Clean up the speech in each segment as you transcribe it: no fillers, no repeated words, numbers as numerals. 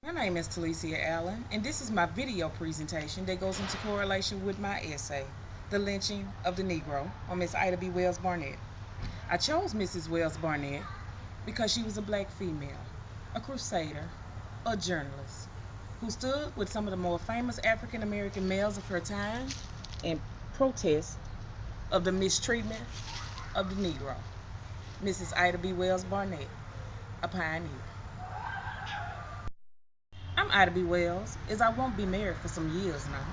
My name is Talicia Allen, and this is my video presentation that goes into correlation with my essay, The Lynching of the Negro, on Miss Ida B. Wells Barnett. I chose Mrs. Wells Barnett because she was a black female, a crusader, a journalist, who stood with some of the more famous African American males of her time in protest of the mistreatment of the Negro. Mrs. Ida B. Wells Barnett, a pioneer. I'm Ida B. Wells, as I won't be married for some years now.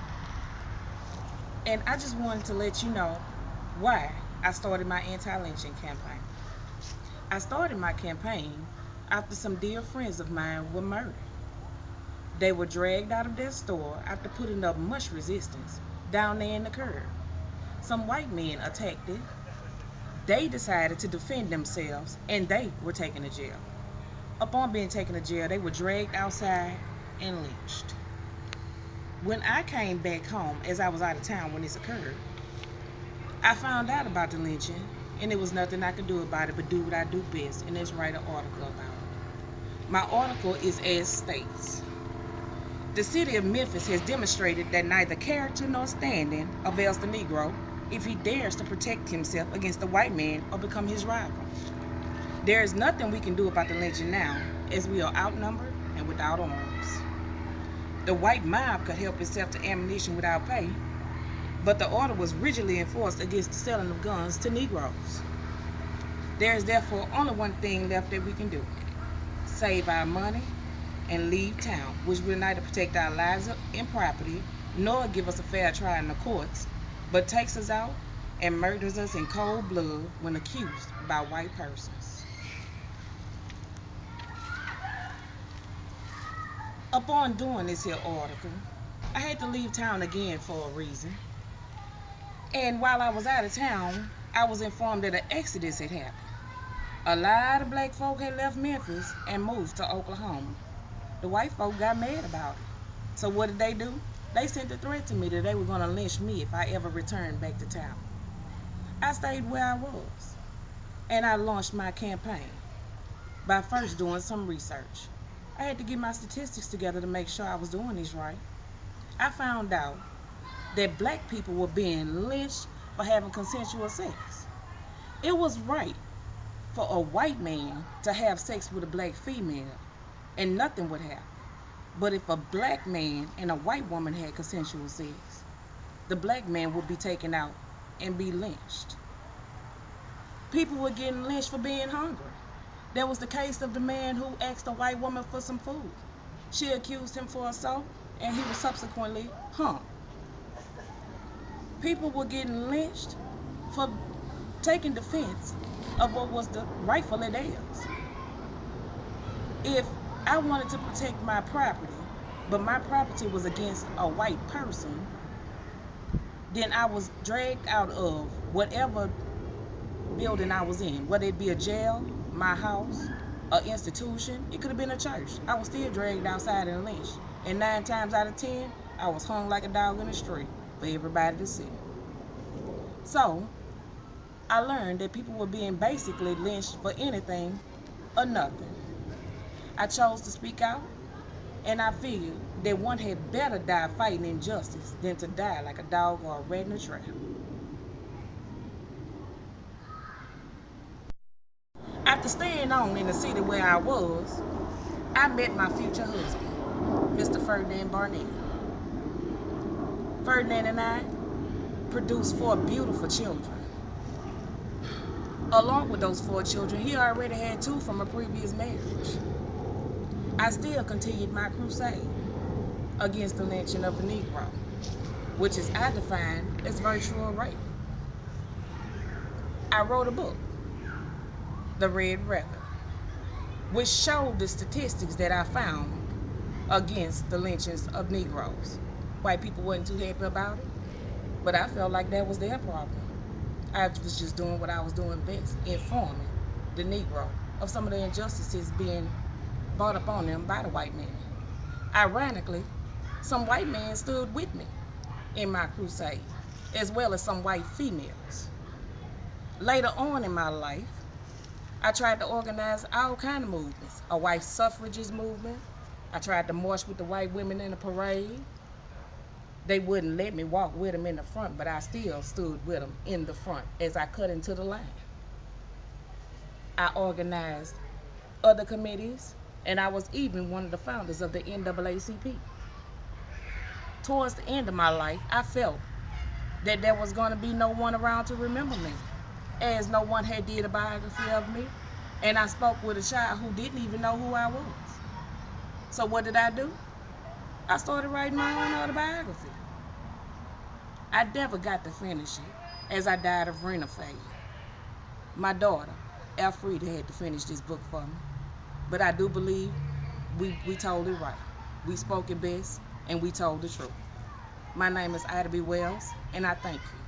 And I just wanted to let you know why I started my anti-lynching campaign. I started my campaign after some dear friends of mine were murdered. They were dragged out of their store after putting up much resistance down there in the curb. Some white men attacked it. They decided to defend themselves, and they were taken to jail. Upon being taken to jail, they were dragged outside and lynched. When I came back home, as I was out of town when this occurred, I found out about the lynching, and there was nothing I could do about it but do what I do best, and that's write an article about it. My article is as states. The city of Memphis has demonstrated that neither character nor standing avails the Negro if he dares to protect himself against the white man or become his rival. There is nothing we can do about the lynching now, as we are outnumbered and without arms. The white mob could help itself to ammunition without pay, but the order was rigidly enforced against the selling of guns to Negroes. There is therefore only one thing left that we can do: save our money and leave town, which will neither protect our lives and property, nor give us a fair trial in the courts, but takes us out and murders us in cold blood when accused by white persons. Upon doing this here article, I had to leave town again for a reason. And while I was out of town, I was informed that an exodus had happened. A lot of black folk had left Memphis and moved to Oklahoma. The white folk got mad about it. So what did they do? They sent a threat to me that they were going to lynch me if I ever returned back to town. I stayed where I was, and I launched my campaign by first doing some research. I had to get my statistics together to make sure I was doing this right. I found out that black people were being lynched for having consensual sex. It was right for a white man to have sex with a black female and nothing would happen. But if a black man and a white woman had consensual sex, the black man would be taken out and be lynched. People were getting lynched for being hungry. There was the case of the man who asked a white woman for some food. She accused him for assault, and he was subsequently hung. People were getting lynched for taking defense of what was the rightfully theirs. If I wanted to protect my property, but my property was against a white person, then I was dragged out of whatever building I was in, whether it be a jail, my house, an institution. It could have been a church. I was still dragged outside and lynched. And 9 times out of 10, I was hung like a dog in the street for everybody to see. So, I learned that people were being basically lynched for anything or nothing. I chose to speak out, and I figured that one had better die fighting injustice than to die like a dog or a rat in a trap. After staying on in the city where I was, I met my future husband, Mr. Ferdinand Barnett. Ferdinand and I produced 4 beautiful children. Along with those 4 children, he already had 2 from a previous marriage. I still continued my crusade against the lynching of the Negro, which is I define as virtual rape. I wrote a book, The Red Record, which showed the statistics that I found against the lynchings of Negroes. White people wasn't too happy about it, but I felt like that was their problem. I was just doing what I was doing best, informing the Negro of some of the injustices being brought upon them by the white man. Ironically, some white men stood with me in my crusade, as well as some white females. Later on in my life, I tried to organize all kinds of movements: a white suffragist movement, I tried to march with the white women in the parade. They wouldn't let me walk with them in the front, but I still stood with them in the front as I cut into the line. I organized other committees, and I was even one of the founders of the NAACP. Towards the end of my life, I felt that there was going to be no one around to remember me, as no one had did a biography of me, and I spoke with a child who didn't even know who I was. So what did I do? I started writing my own autobiography. I never got to finish it, as I died of renal failure. My daughter, Alfreda, had to finish this book for me, but I do believe we told it right. We spoke it best, and we told the truth. My name is Ida B. Wells, and I thank you.